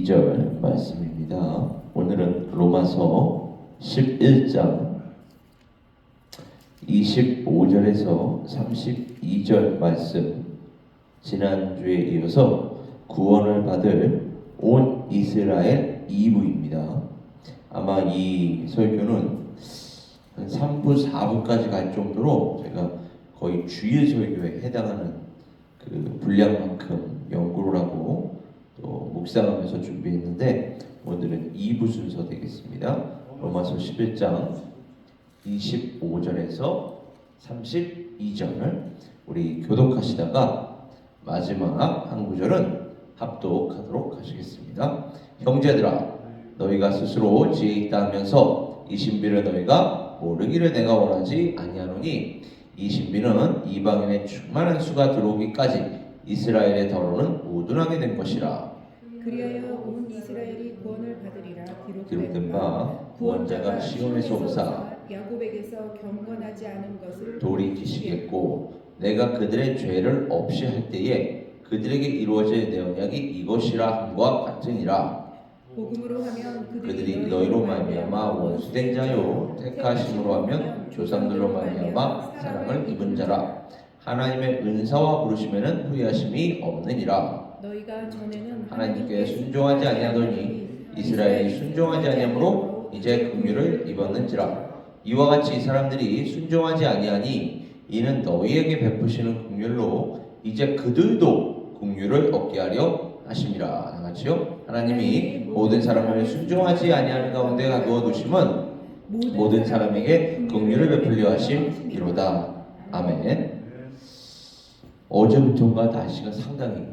22절 말씀입니다. 오늘은 로마서 11장 25절에서 32절 말씀, 지난주에 이어서 구원을 받을 온 이스라엘 2부입니다. 아마 이 설교는 한 3부, 4부까지 갈 정도로 제가 거의 주일 설교에 해당하는 그 분량만큼 연구를 하고 또 묵상하면서 준비했는데, 오늘은 2부 순서 되겠습니다. 로마서 11장 25절에서 32절을 우리 교독하시다가 마지막 한 구절은 합독하도록 하시겠습니다. 형제들아, 너희가 스스로 지혜 있다 하면서 이 신비를 너희가 모르기를 내가 원하지 아니하노니, 이 신비는 이방인의 충만한 수가 들어오기까지 이스라엘의 더러는 우둔하게 된 것이라. 그리하여 온 이스라엘이 구원을 받으리라. 기록된 바 구원자가 시온에서 오사 야곱에게서 경건하지 않은 것을 돌이키시겠고, 내가 그들의 죄를 없이 할 때에 그들에게 이루어질 내 언약이 이것이라 함과 같으니라. 복음으로 하면 그들이 너희로 말미암아 원수된 자요, 택하심으로 하면 조상들로 말미암아 사랑을 입은 자라. 하나님의 은사와 부르심에는 후회하심이 없느니라. 너희가 전에는 하나님께 순종하지 아니하더니 이스라엘이 순종하지 아니하므로 이제 긍휼을 입었는지라. 이와 같이 이 사람들이 순종하지 아니하니 이는 너희에게 베푸시는 긍휼로 이제 그들도 긍휼을 얻게 하려 하심이라. 다같이요. 하나님이 모든 사람을 순종하지 아니하는 가운데 가두어 두심은 모든 사람에게 긍휼을 베풀려 하심이로다. 아멘. 어제부터가 날씨가 상당히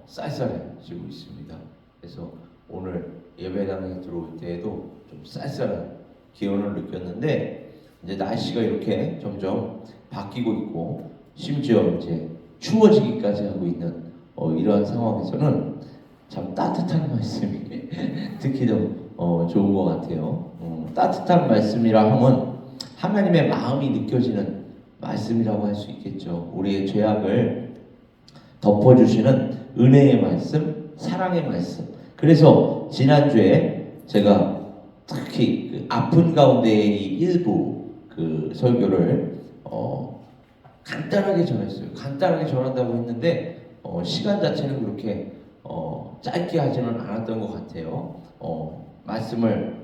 쌀쌀해지고 있습니다. 그래서 오늘 예배당에 들어올 때에도 좀 쌀쌀한 기온을 느꼈는데, 이제 날씨가 이렇게 점점 바뀌고 있고 심지어 이제 추워지기까지 하고 있는 이러한 상황에서는 참 따뜻한 말씀이 특히 더 좋은 것 같아요. 따뜻한 말씀이라 하면 하나님의 마음이 느껴지는 말씀이라고 할 수 있겠죠. 우리의 죄악을 덮어주시는 은혜의 말씀, 사랑의 말씀. 그래서 지난주에 제가 특히 그 아픈 가운데의 이 일부 그 설교를 간단하게 전했어요. 간단하게 전한다고 했는데 시간 자체는 그렇게 짧게 하지는 않았던 것 같아요. 말씀을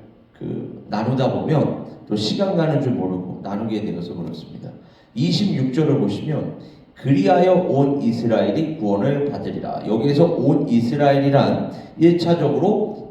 나누다 보면 또 시간 가는 줄 모르고 나누게 되어서 그렇습니다. 26절을 보시면 그리하여 온 이스라엘이 구원을 받으리라. 여기에서 온 이스라엘이란 1차적으로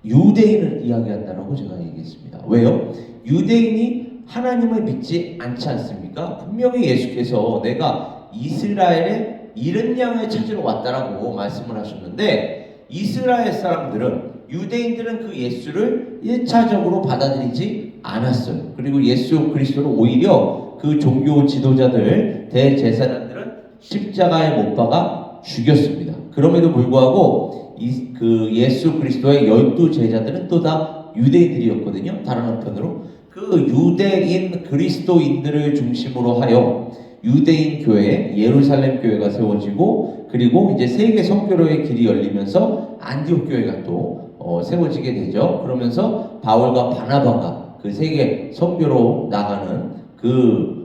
유대인을 이야기한다라고 제가 얘기했습니다. 왜요? 유대인이 하나님을 믿지 않지 않습니까? 분명히 예수께서 내가 이스라엘의 잃은 양을 찾으러 왔다라고 말씀을 하셨는데, 이스라엘 사람들은, 유대인들은 그 예수를 1차적으로 받아들이지 않았어요. 그리고 예수 그리스도를 오히려 그 종교 지도자들, 대제사장들은 십자가에 못 박아 죽였습니다. 그럼에도 불구하고 그 예수 그리스도의 12제자들은 또 다 유대인들이었거든요. 다른 한편으로 그 유대인 그리스도인들을 중심으로 하여 유대인 교회, 예루살렘 교회가 세워지고, 그리고 이제 세계 선교로의 길이 열리면서 안디옥 교회가 또 세워지게 되죠. 그러면서 바울과 바나바가 그 세계 선교로 나가는 그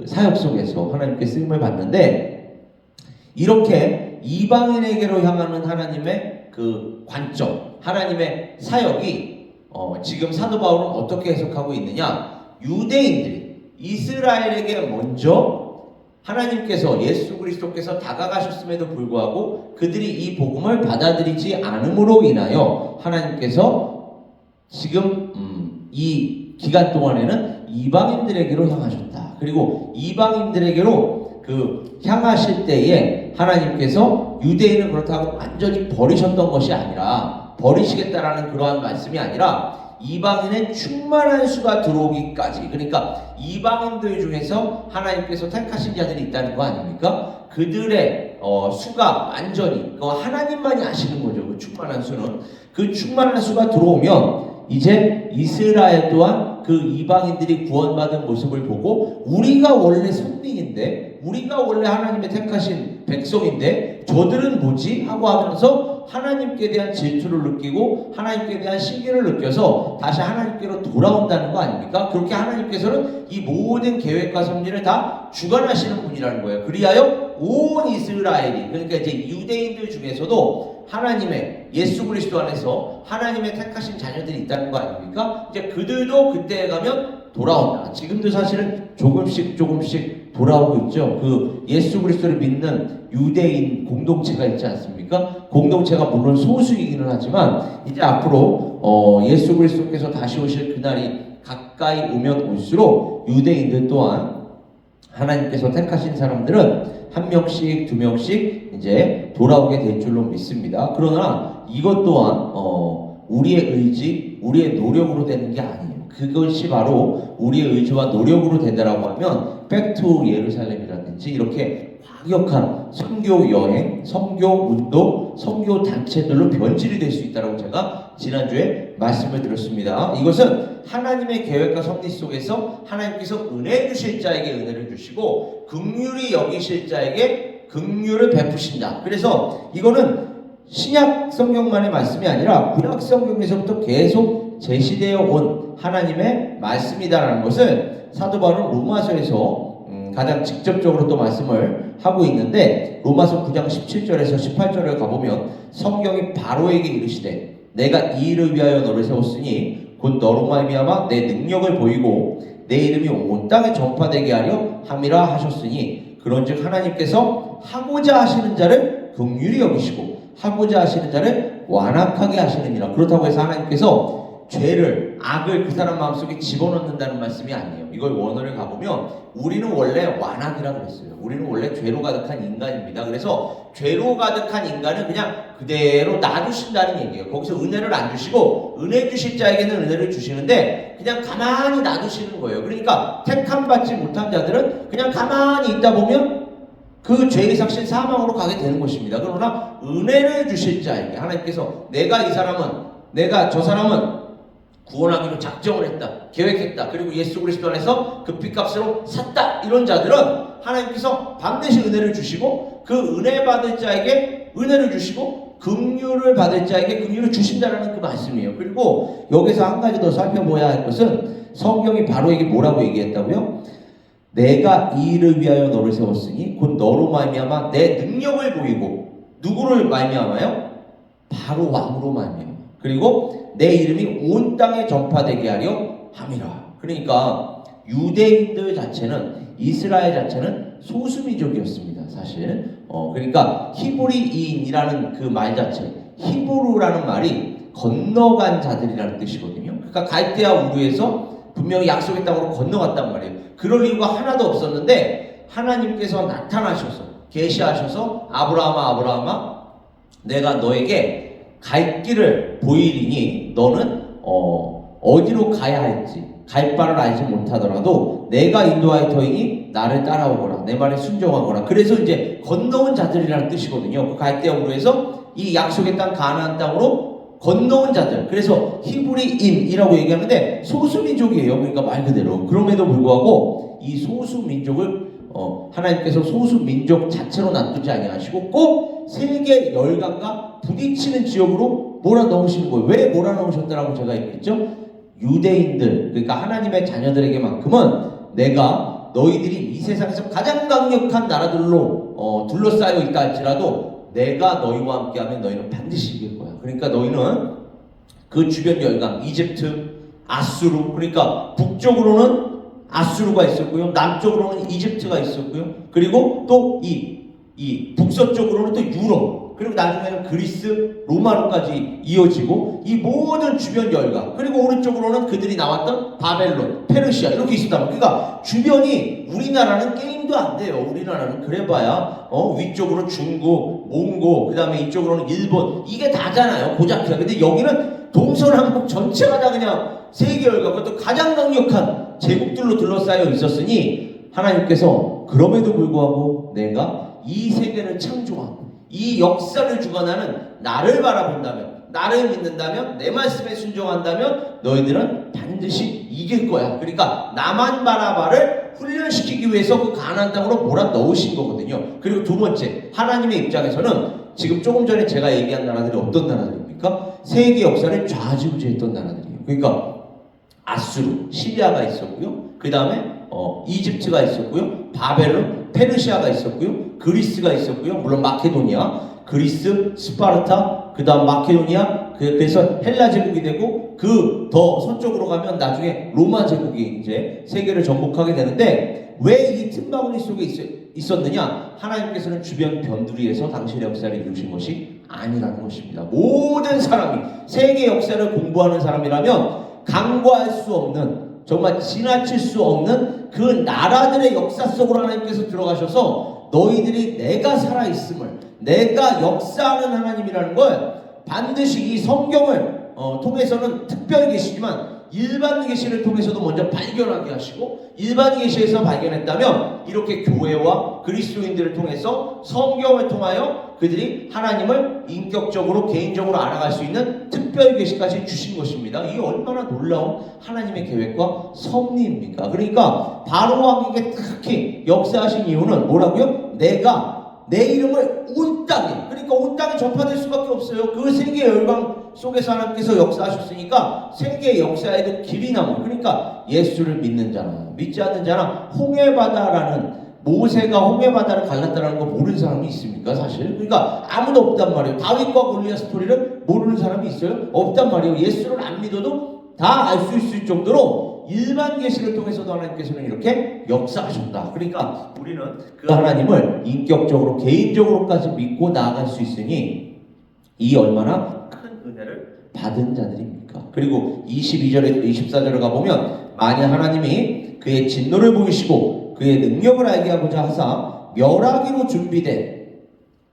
사역 속에서 하나님께 쓰임을 받는데, 이렇게 이방인에게로 향하는 하나님의 그 관점, 하나님의 사역이 지금 사도 바울은 어떻게 해석하고 있느냐? 유대인들이 이스라엘에게 먼저 하나님께서, 예수 그리스도께서 다가가셨음에도 불구하고 그들이 이 복음을 받아들이지 않음으로 인하여 하나님께서 지금 이 기간 동안에는 이방인들에게로 향하셨다. 그리고 이방인들에게로 향하실 때에 하나님께서 유대인은 그렇다고 완전히 버리셨던 것이 아니라, 버리시겠다라는 그러한 말씀이 아니라 이방인의 충만한 수가 들어오기까지, 그러니까 이방인들 중에서 하나님께서 택하신 자들이 있다는 거 아닙니까? 그들의 수가 완전히, 그거 하나님만이 아시는 거죠. 그 충만한 수는. 그 충만한 수가 들어오면 이제 이스라엘 또한 그 이방인들이 구원받은 모습을 보고, 우리가 원래 선민인데, 우리가 원래 하나님의 택하신 백성인데 저들은 뭐지? 하고 하면서 하나님께 대한 질투를 느끼고 하나님께 대한 시기를 느껴서 다시 하나님께로 돌아온다는 거 아닙니까? 그렇게 하나님께서는 이 모든 계획과 섭리를 다 주관하시는 분이라는 거예요. 그리하여 온 이스라엘이, 그러니까 이제 유대인들 중에서도 하나님의 예수 그리스도 안에서 하나님의 택하신 자녀들이 있다는 거 아닙니까? 이제 그들도 그때에 가면 돌아온다. 지금도 사실은 조금씩 돌아오고 있죠. 그 예수 그리스도를 믿는 유대인 공동체가 있지 않습니까? 공동체가 물론 소수이기는 하지만 이제 앞으로 예수 그리스도께서 다시 오실 그날이 가까이 오면 올수록 유대인들 또한 하나님께서 택하신 사람들은 한 명씩 두 명씩 이제 돌아오게 될 줄로 믿습니다. 그러나 이것 또한 우리의 의지, 우리의 노력으로 되는 게 아니에요. 그것이 바로 우리의 의지와 노력으로 된다라고 하면 백투 예루살렘이라든지 이렇게 과격한 선교 여행, 선교 운동, 선교 단체들로 변질이 될 수 있다고 제가 지난주에 말씀을 드렸습니다. 이것은 하나님의 계획과 섭리 속에서 하나님께서 은혜 주실 자에게 은혜를 주시고 긍휼히 여기실 자에게 긍휼을 베푸신다. 그래서 이거는 신약 성경만의 말씀이 아니라 구약 성경에서부터 계속 제시되어 온 하나님의 말씀이다라는 것을 사도 바울은 로마서에서 가장 직접적으로 또 말씀을 하고 있는데 로마서 9장 17절에서 18절을 가보면 성경이 바로에게 이르시되 내가 이 일을 위하여 너를 세웠으니 곧 너로 말미암아 내 능력을 보이고 내 이름이 온 땅에 전파되게 하려 함이라 하셨으니 그런즉 하나님께서 하고자 하시는 자를 긍휼히 여기시고 하고자 하시는 자를 완악하게 하시느니라. 그렇다고 해서 하나님께서 죄를, 악을 그 사람 마음속에 집어넣는다는 말씀이 아니에요. 이걸 원어를 가보면 우리는 원래 완악이라고 했어요. 우리는 원래 죄로 가득한 인간입니다. 그래서 죄로 가득한 인간은 그냥 그대로 놔두신다는 얘기예요. 거기서 은혜를 안 주시고 은혜 주실 자에게는 은혜를 주시는데 그냥 가만히 놔두시는 거예요. 그러니까 택함 받지 못한 자들은 그냥 가만히 있다 보면 그 죄의 삭신 사망으로 가게 되는 것입니다. 그러나 은혜를 주실 자에게 하나님께서 내가 저 사람은 구원하기로 작정을 했다, 계획했다, 그리고 예수 그리스도 안에서 그 핏값으로 샀다, 이런 자들은 하나님께서 반드시 은혜를 주시고 그 은혜 받을 자에게 은혜를 주시고 긍휼을 받을 자에게 긍휼을 주신다라는 그 말씀이에요. 그리고 여기서 한 가지 더 살펴봐야 할 것은 성경이 바로에게 뭐라고 얘기했다고요? 내가 이 일을 위하여 너를 세웠으니 곧 너로 말미암아 내 능력을 보이고, 누구를 말미암아요? 바로 왕으로 말미암아. 그리고 내 이름이 온 땅에 전파되게 하려 함이라. 그러니까 유대인들 자체는, 이스라엘 자체는 소수민족이었습니다. 사실 그러니까 히브리인이라는 그 말 자체, 히브루라는 말이 건너간 자들이라는 뜻이거든요. 그러니까 갈대아 우르에서 분명히 약속의 땅으로 건너갔단 말이에요. 그럴 이유가 하나도 없었는데 하나님께서 나타나셔서 계시하셔서 아브라함아 내가 너에게 갈 길을 보이리니 너는 어디로 가야 할지 갈 바를 알지 못하더라도 내가 인도하여 터이니 나를 따라오거라, 내 말에 순종하거라. 그래서 이제 건너온 자들이라는 뜻이거든요. 그 갈대아 우르에서 이 약속의 땅 가나안 땅으로 건너온 자들, 그래서 히브리인이라고 얘기하는데 소수민족이에요. 그러니까 말 그대로. 그럼에도 불구하고 이 소수민족을 하나님께서 소수민족 자체로 놔두지 아니하시고 꼭 세계 열강과 부딪히는 지역으로 몰아넣으시는 거예요. 왜 몰아넣으셨다라고 제가 얘기했죠? 유대인들, 그러니까 하나님의 자녀들에게만큼은 내가 너희들이 이 세상에서 가장 강력한 나라들로 둘러싸여 있다 할지라도 내가 너희와 함께하면 너희는 반드시 이길 거야. 그러니까 너희는 그 주변 열강, 이집트, 아수르, 그러니까 북쪽으로는 아수르가 있었고요, 남쪽으로는 이집트가 있었고요, 그리고 또 이 북서쪽으로는 또 유럽, 그리고 나중에는 그리스, 로마로까지 이어지고 이 모든 주변 열강, 그리고 오른쪽으로는 그들이 나왔던 바벨론, 페르시아 이렇게 있었단 말이에요. 그러니까 주변이, 우리나라는 게임도 안 돼요. 우리나라는 그래봐야 위쪽으로 중국, 몽고, 그 다음에 이쪽으로는 일본, 이게 다잖아요. 고작해요. 근데 여기는 동서남북 전체가 다 그냥 세계 열강, 그것도 가장 강력한 제국들로 둘러싸여 있었으니 하나님께서 그럼에도 불구하고 내가 이 세계를 창조하고 이 역사를 주관하는 나를 바라본다면, 나를 믿는다면, 내 말씀에 순종한다면 너희들은 반드시 이길 거야. 그러니까 나만 바라봐를 훈련시키기 위해서 그 가나안 땅으로 몰아 넣으신 거거든요. 그리고 두 번째, 하나님의 입장에서는 지금 조금 전에 제가 얘기한 나라들이 어떤 나라들입니까? 세계 역사를 좌지우지했던 나라들이에요. 그러니까 아수르, 시리아가 있었고요. 그 다음에 이집트가 있었고요. 바벨론, 페르시아가 있었고요. 그리스가 있었고요. 물론 마케도니아, 그리스, 스파르타, 그 다음 마케도니아, 그래서 헬라 제국이 되고 그 더 서쪽으로 가면 나중에 로마 제국이 이제 세계를 정복하게 되는데 왜 이 틈바구니 속에 있었느냐? 하나님께서는 주변 변두리에서 당신의 역사를 이루신 것이 아니라는 것입니다. 모든 사람이 세계 역사를 공부하는 사람이라면 간과할 수 없는, 정말 지나칠 수 없는 그 나라들의 역사 속으로 하나님께서 들어가셔서 너희들이 내가 살아있음을, 내가 역사하는 하나님이라는 걸 반드시 이 성경을 통해서는 특별히 계시지만 일반 계시를 통해서도 먼저 발견하게 하시고, 일반 계시에서 발견했다면 이렇게 교회와 그리스도인들을 통해서 성경을 통하여 그들이 하나님을 인격적으로 개인적으로 알아갈 수 있는 특별 계시까지 주신 것입니다. 이게 얼마나 놀라운 하나님의 계획과 섭리입니까? 그러니까 바로 왕에게 특히 역사하신 이유는 뭐라고요? 내가 내 이름을 온 땅에, 그러니까 온 땅에 전파될 수밖에 없어요. 그 세계 열방 속에서 하나님께서 역사하셨으니까 세계 역사에도 길이 남은, 그러니까 예수를 믿는 자나 믿지 않는 자나, 홍해바다라는, 모세가 홍해바다를 갈랐다는 거 모르는 사람이 있습니까? 사실 그러니까 아무도 없단 말이에요. 다윗과 골리앗 스토리를 모르는 사람이 있어요? 없단 말이에요. 예수를 안 믿어도 다 알 수 있을 정도로 일반 계시를 통해서도 하나님께서는 이렇게 역사하셨다. 그러니까 우리는 그 하나님을 인격적으로 개인적으로까지 믿고 나아갈 수 있으니 이 얼마나 큰 은혜를 받은 자들입니까? 그리고 22절에 24절을 가보면 만일 하나님이 그의 진노를 보이시고 그의 능력을 알게 하고자 하사 멸하기로 준비된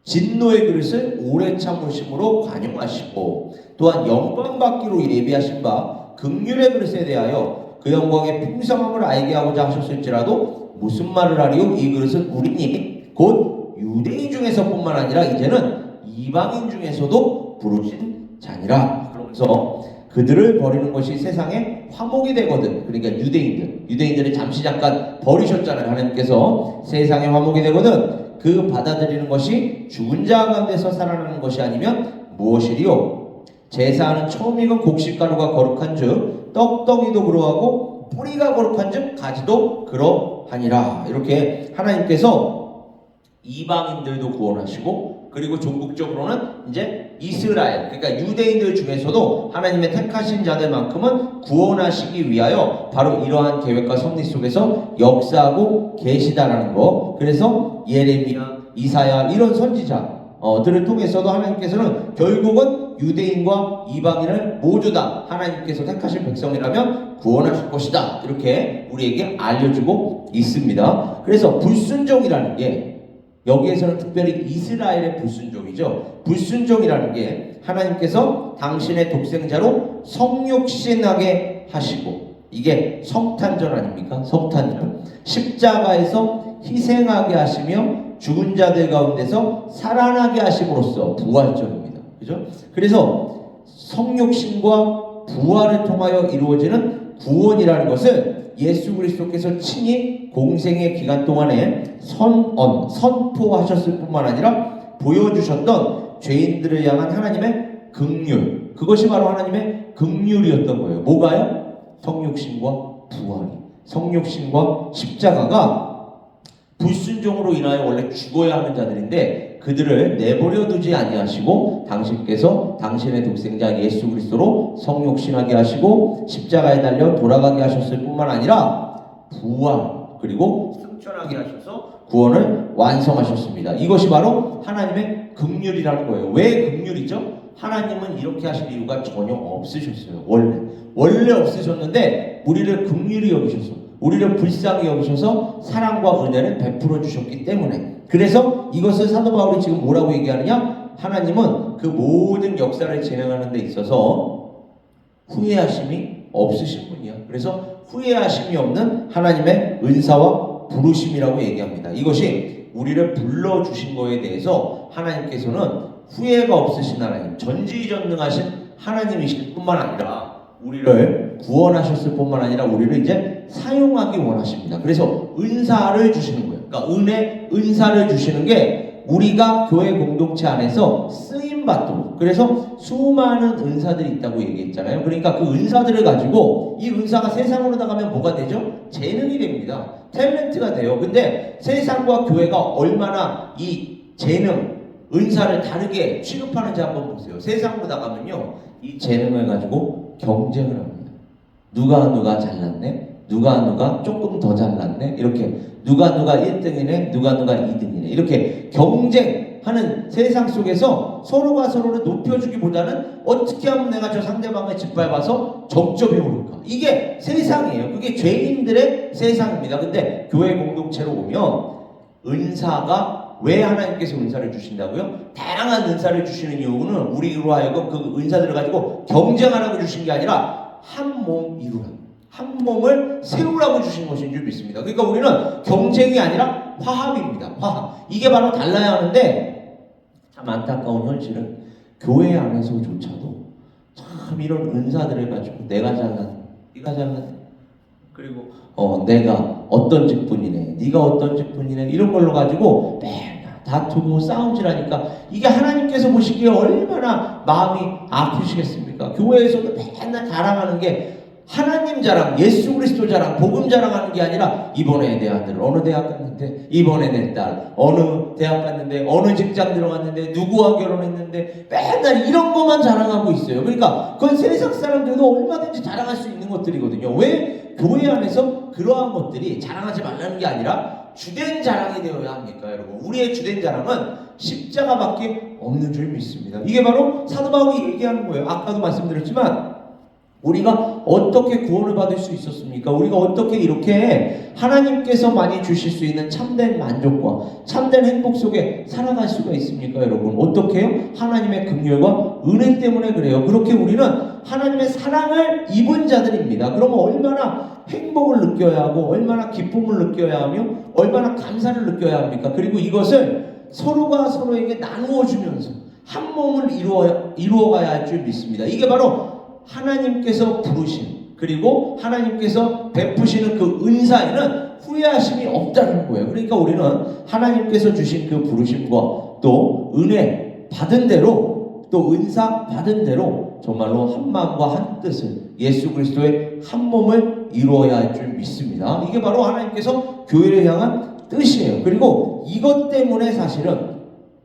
진노의 그릇을 오래 참으심으로 관용하시고 또한 영광 받기로 예비하신 바 긍휼의 그릇에 대하여 그 영광의 풍성함을 알게 하고자 하셨을지라도 무슨 말을 하리요? 이 그릇은 우리니 곧 유대인 중에서뿐만 아니라 이제는 이방인 중에서도 부르신 자니라. 그러면서 그들을 버리는 것이 세상에 화목이 되거든. 그러니까 유대인들을 잠시 잠깐 버리셨잖아요. 하나님께서 세상에 화목이 되거든. 그 받아들이는 것이 죽은 자 가운데서 살아나는 것이 아니면 무엇이리요? 제사하는 처음 익은 곡식가루가 거룩한 즉 떡덩이도 그러하고 뿌리가 거룩한 즉 가지도 그러하니라. 이렇게 하나님께서 이방인들도 구원하시고, 그리고 종국적으로는 이제 이스라엘, 그러니까 유대인들 중에서도 하나님의 택하신 자들만큼은 구원하시기 위하여 바로 이러한 계획과 섭리 속에서 역사하고 계시다라는 거. 그래서 예레미야, 이사야 이런 선지자들을 통해서도 하나님께서는 결국은 유대인과 이방인을 모두 다 하나님께서 택하신 백성이라면 구원하실 것이다, 이렇게 우리에게 알려주고 있습니다. 그래서 불순종이라는 게, 여기에서는 특별히 이스라엘의 불순종이죠. 불순종이라는 게 하나님께서 당신의 독생자로 성육신하게 하시고, 이게 성탄절 아닙니까? 성탄절. 십자가에서 희생하게 하시며 죽은 자들 가운데서 살아나게 하심으로써 부활절입니다. 그죠? 그래서 성육신과 부활을 통하여 이루어지는 구원이라는 것을 예수 그리스도께서 친히 공생의 기간 동안에 선포하셨을 뿐만 아니라 보여주셨던 죄인들을 향한 하나님의 긍휼, 그것이 바로 하나님의 긍휼이었던 거예요. 뭐가요? 성육신과 부활이, 성육신과 십자가가 불순종으로 인하여 원래 죽어야 하는 자들인데 그들을 내버려 두지 아니하시고 당신께서 당신의 독생자 예수 그리스도로 성육신하게 하시고 십자가에 달려 돌아가게 하셨을 뿐만 아니라 부활 그리고 승천하게 하셔서 구원을 완성하셨습니다. 이것이 바로 하나님의 긍휼이라는 거예요. 왜 긍휼이죠? 하나님은 이렇게 하실 이유가 전혀 없으셨어요. 원래 없으셨는데 우리를 긍휼히 여기셔서, 우리를 불쌍히 여기셔서 사랑과 은혜를 베풀어 주셨기 때문에, 그래서 이것을 사도 바울이 지금 뭐라고 얘기하느냐? 하나님은 그 모든 역사를 진행하는 데 있어서 후회하심이 없으신 분이야. 그래서 후회하심이 없는 하나님의 은사와 부르심이라고 얘기합니다. 이것이 우리를 불러주신 거에 대해서 하나님께서는 후회가 없으신 하나님, 전지전능하신 하나님이실 뿐만 아니라 우리를 구원하셨을 뿐만 아니라 우리를 이제 사용하기 원하십니다. 그래서 은사를 주시는 거예요. 그러니까 은사를 주시는 게 우리가 교회 공동체 안에서 쓰임 받도록. 그래서 수많은 은사들이 있다고 얘기했잖아요. 그러니까 그 은사들을 가지고 이 은사가 세상으로 나가면 뭐가 되죠? 재능이 됩니다. 탤런트가 돼요. 근데 세상과 교회가 얼마나 이 재능, 은사를 다르게 취급하는지 한번 보세요. 세상으로 나가면요, 이 재능을 가지고 경쟁을 합니다. 누가 잘났네? 누가 조금 더 잘났네? 이렇게 누가 1등이네? 누가 2등이네? 이렇게 경쟁하는 세상 속에서 서로가 서로를 높여주기보다는 어떻게 하면 내가 저 상대방을 짓밟아서 적점에 오를까? 이게 세상이에요. 그게 죄인들의 세상입니다. 근데 교회 공동체로 오면 은사가 왜 하나님께서 은사를 주신다고요? 다양한 은사를 주시는 이유는 우리로 하여금 그 은사들을 가지고 경쟁하라고 주신 게 아니라 한 몸 이루라, 한 몸을 세우라고 주신 것인 줄 믿습니다. 그러니까 우리는 경쟁이 아니라 화합입니다. 화합. 이게 바로 달라야 하는데 참 안타까운 현실은 교회 안에서조차도 참 이런 은사들을 가지고 내가 잘났네, 네가 잘났네, 그리고 내가 어떤 직분이네, 네가 어떤 직분이네, 이런 걸로 가지고 맨날 다투고 싸움질하니까 이게 하나님께서 보시기에 얼마나 마음이 아프시겠습니까? 교회에서도 맨날 자랑하는 게 하나님 자랑, 예수 그리스도 자랑, 복음 자랑하는 게 아니라 이번에 내 아들 어느 대학 갔는데, 이번에 내 딸 어느 대학 갔는데, 어느 직장 들어갔는데, 누구와 결혼했는데, 맨날 이런 것만 자랑하고 있어요. 그러니까 그건 세상 사람들도 얼마든지 자랑할 수 있는 것들이거든요. 왜 교회 안에서 그러한 것들이 자랑하지 말라는 게 아니라 주된 자랑이 되어야 합니까, 여러분? 우리의 주된 자랑은 십자가밖에 없는 줄 믿습니다. 이게 바로 사도 바울이 얘기하는 거예요. 아까도 말씀드렸지만 우리가 어떻게 구원을 받을 수 있었습니까? 우리가 어떻게 이렇게 하나님께서 많이 주실 수 있는 참된 만족과 참된 행복 속에 살아갈 수가 있습니까, 여러분? 어떻게 해요? 하나님의 긍휼과 은혜 때문에 그래요. 그렇게 우리는 하나님의 사랑을 입은 자들입니다. 그러면 얼마나 행복을 느껴야 하고, 얼마나 기쁨을 느껴야 하며, 얼마나 감사를 느껴야 합니까? 그리고 이것을 서로가 서로에게 나누어 주면서 한 몸을 이루어가야 할 줄 믿습니다. 이게 바로 하나님께서 부르신, 그리고 하나님께서 베푸시는 그 은사에는 후회하심이 없다는 거예요. 그러니까 우리는 하나님께서 주신 그 부르심과 또 은혜 받은 대로, 또 은사 받은 대로 정말로 한 마음과 한 뜻을, 예수 그리스도의 한 몸을 이루어야 할 줄 믿습니다. 이게 바로 하나님께서 교회를 향한 뜻이에요. 그리고 이것 때문에 사실은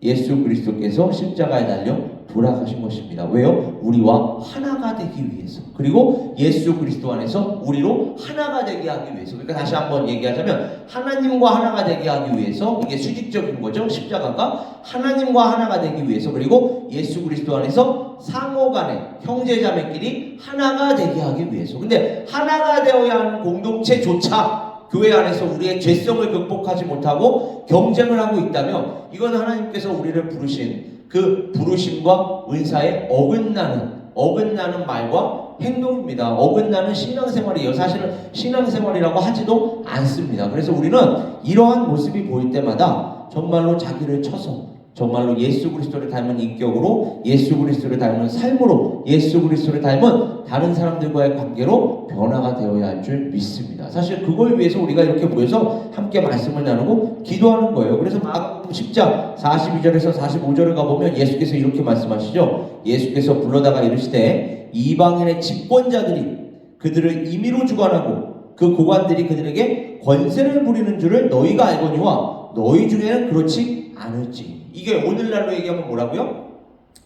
예수 그리스도께서 십자가에 달려 돌아가신 것입니다. 왜요? 우리와 하나가 되기 위해서. 그리고 예수 그리스도 안에서 우리로 하나가 되게 하기 위해서. 그러니까 다시 한번 얘기하자면 하나님과 하나가 되게 하기 위해서, 이게 수직적인 거죠. 십자가가 하나님과 하나가 되기 위해서, 그리고 예수 그리스도 안에서 상호간에 형제자매끼리 하나가 되게 하기 위해서. 근데 하나가 되어야 하는 공동체조차 교회 안에서 우리의 죄성을 극복하지 못하고 경쟁을 하고 있다면 이건 하나님께서 우리를 부르신 그 부르심과 은사에 어긋나는 말과 행동입니다. 어긋나는 신앙생활이에요. 사실은 신앙생활이라고 하지도 않습니다. 그래서 우리는 이러한 모습이 보일 때마다 정말로 자기를 쳐서 정말로 예수 그리스도를 닮은 인격으로, 예수 그리스도를 닮은 삶으로, 예수 그리스도를 닮은 다른 사람들과의 관계로 변화가 되어야 할 줄 믿습니다. 사실 그걸 위해서 우리가 이렇게 모여서 함께 말씀을 나누고 기도하는 거예요. 그래서 마가복음 10장 42절에서 45절을 가보면 예수께서 이렇게 말씀하시죠. 예수께서 불러다가 이르시되 이방인의 집권자들이 그들을 임의로 주관하고 그 고관들이 그들에게 권세를 부리는 줄을 너희가 알거니와 너희 중에는 그렇지 않을지. 이게 오늘날로 얘기하면 뭐라고요?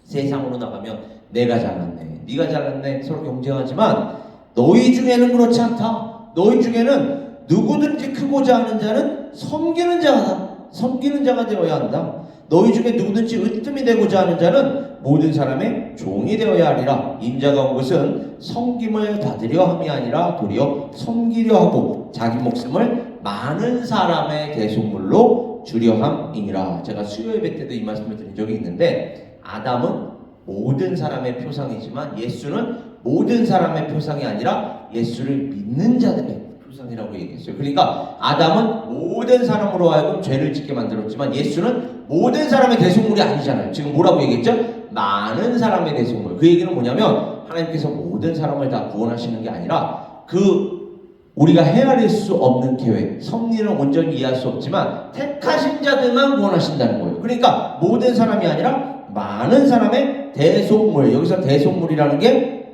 세상으로 나가면 내가 잘났네, 네가 잘났네 서로 경쟁하지만 너희 중에는 그렇지 않다. 너희 중에는 누구든지 크고자 하는 자는 섬기는 자가 되어야 한다. 너희 중에 누구든지 으뜸이 되고자 하는 자는 모든 사람의 종이 되어야 하리라. 인자가 온 것은 섬김을 받으려 함이 아니라 도리어 섬기려 하고 자기 목숨을 많은 사람의 대속물로 주려 함이니라. 제가 수요 예배 때도 이 말씀을 드린 적이 있는데, 아담은 모든 사람의 표상이지만 예수는 모든 사람의 표상이 아니라 예수를 믿는 자들의 표상이라고 얘기했어요. 그러니까 아담은 모든 사람으로 하여금 죄를 짓게 만들었지만 예수는 모든 사람의 대속물이 아니잖아요. 지금 뭐라고 얘기했죠? 많은 사람의 대속물. 그 얘기는 뭐냐면 하나님께서 모든 사람을 다 구원하시는 게 아니라 우리가 헤아릴 수 없는 계획, 섭리는 온전히 이해할 수 없지만 택하신 자들만 구원하신다는 거예요. 그러니까 모든 사람이 아니라 많은 사람의 대속물, 여기서 대속물이라는 게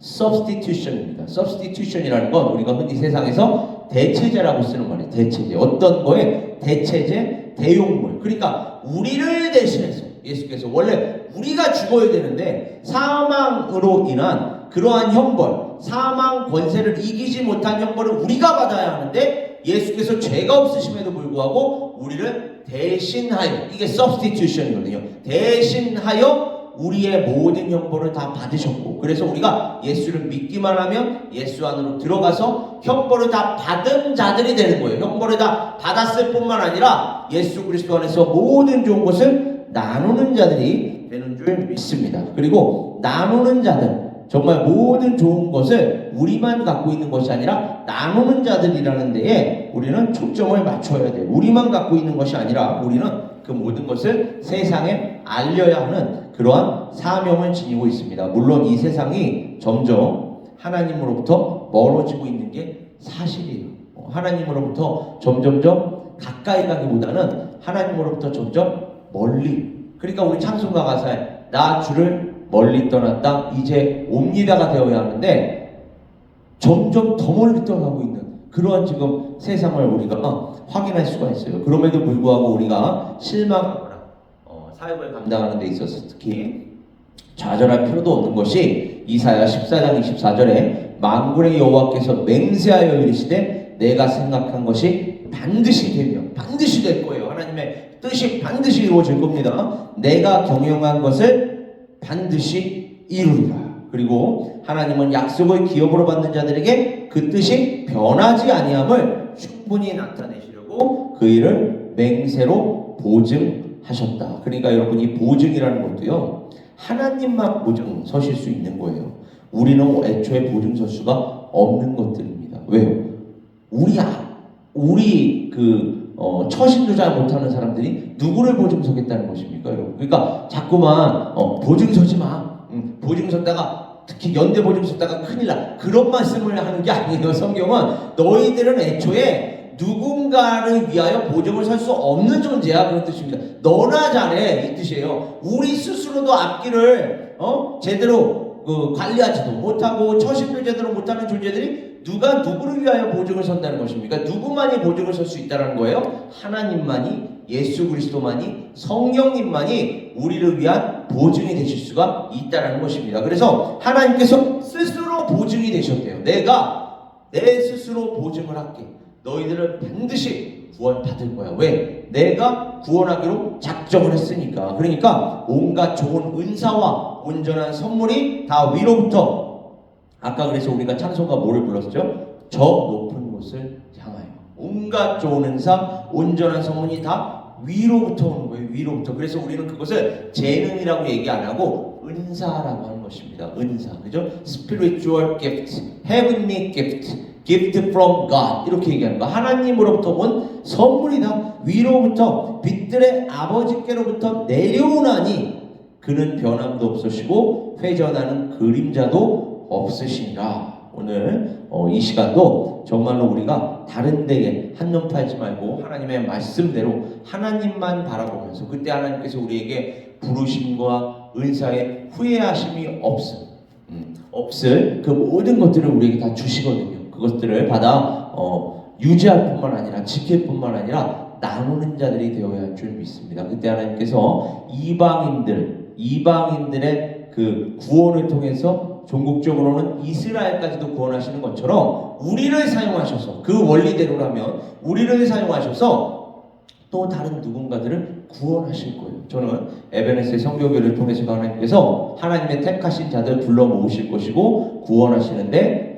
substitution입니다. substitution이라는 건 우리가 흔히 세상에서 대체제라고 쓰는 말이에요. 대체제. 어떤 거에 대체제, 대용물. 그러니까 우리를 대신해서 예수께서 원래 우리가 죽어야 되는데 사망으로 인한 그러한 형벌, 사망 권세를 이기지 못한 형벌을 우리가 받아야 하는데 예수께서 죄가 없으심에도 불구하고 우리를 대신하여, 이게 substitution이거든요. 대신하여 우리의 모든 형벌을 다 받으셨고, 그래서 우리가 예수를 믿기만 하면 예수 안으로 들어가서 형벌을 다 받은 자들이 되는 거예요. 형벌을 다 받았을 뿐만 아니라 예수 그리스도 안에서 모든 좋은 것을 나누는 자들이 되는 줄 믿습니다. 그리고 나누는 자들, 정말 모든 좋은 것을 우리만 갖고 있는 것이 아니라 나누는 자들이라는 데에 우리는 초점을 맞춰야 돼요. 우리만 갖고 있는 것이 아니라 우리는 그 모든 것을 세상에 알려야 하는 그러한 사명을 지니고 있습니다. 물론 이 세상이 점점 하나님으로부터 멀어지고 있는 게 사실이에요. 하나님으로부터 점점점 가까이 가기보다는 하나님으로부터 점점 멀리. 그러니까 우리 찬송가 가사에 나 주를 멀리 떠났다 이제 옵니다가 되어야 하는데 점점 더 멀리 떠나고 있는 그러한 지금 세상을 우리가 확인할 수가 있어요. 그럼에도 불구하고 우리가 실망하거나 사역을 감당하는 데 있어서 특히 좌절할 필요도 없는 것이 이사야 14장 24절에 만군의 여호와께서 맹세하여 이르시되 내가 생각한 것이 반드시 되며 반드시 될 거예요. 하나님의 뜻이 반드시 이루어질 겁니다. 내가 경영한 것을 반드시 이루리라. 그리고 하나님은 약속을 기업으로 받는 자들에게 그 뜻이 변하지 아니함을 충분히 나타내시려고 그 일을 맹세로 보증하셨다. 그러니까 여러분 이 보증이라는 것도요 하나님만 보증 서실 수 있는 거예요. 우리는 애초에 보증 설 수가 없는 것들입니다. 왜요? 우리 처신도 잘 못하는 사람들이 누구를 보증 서겠다는 것입니까, 여러분? 그러니까 자꾸만 보증 서지 마. 보증 섰다가 특히 연대 보증 섰다가 큰일 나. 그런 말씀을 하는 게 아니에요. 성경은 너희들은 애초에 누군가를 위하여 보증을 설 수 없는 존재야, 그런 뜻입니다. 너나 잘해, 이 뜻이에요. 우리 스스로도 앞길을 제대로 관리하지도 못하고 처신도 제대로 못하는 존재들이 누가 누구를 위하여 보증을 선다는 것입니까? 누구만이 보증을 설 수 있다는 거예요? 하나님만이, 예수 그리스도만이, 성령님만이 우리를 위한 보증이 되실 수가 있다는 것입니다. 그래서 하나님께서 스스로 보증이 되셨대요. 내가 내 스스로 보증을 할게. 너희들은 반드시 구원받을 거야. 왜? 내가 구원하기로 작정을 했으니까. 그러니까 온갖 좋은 은사와 온전한 선물이 다 위로부터, 아까 그래서 우리가 찬송가 뭐를 불렀죠? 저 높은 곳을 향하여. 온갖 좋은 은사, 온전한 선물이 다 위로부터 오는 거예요. 위로부터. 그래서 우리는 그것을 재능이라고 얘기 안 하고 은사라고 하는 것입니다. 은사. 그죠? Spiritual gift, heavenly gift, gift from God. 이렇게 얘기하는 거. 하나님으로부터 온 선물이다. 위로부터 빛들의 아버지께로부터 내려오나니 그는 변함도 없으시고 회전하는 그림자도 없으시니라. 오늘 이 시간도 정말로 우리가 다른 데에 한눈 팔지 말고 하나님의 말씀대로 하나님만 바라보면서, 그때 하나님께서 우리에게 부르심과 은사의 후회하심이 없을 그 모든 것들을 우리에게 다 주시거든요. 그것들을 받아 유지할 뿐만 아니라 지킬 뿐만 아니라 나누는 자들이 되어야 할 줄 믿습니다. 그때 하나님께서 이방인들의 그 구원을 통해서 종국적으로는 이스라엘까지도 구원하시는 것처럼 우리를 사용하셔서, 그 원리대로라면 우리를 사용하셔서 또 다른 누군가들을 구원하실 거예요. 저는 에베네스의 성교교를 통해서 하나님께서 하나님의 택하신 자들 불러 모으실 것이고 구원하시는데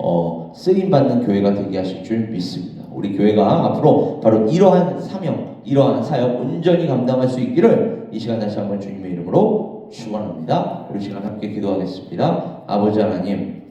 쓰임받는 교회가 되게 하실 줄 믿습니다. 우리 교회가 앞으로 바로 이러한 사명, 이러한 사역 온전히 감당할 수 있기를 이 시간 다시 한번 주님의 이름으로 축원합니다. 우리 시간 함께 기도하겠습니다. 아버지 하나님,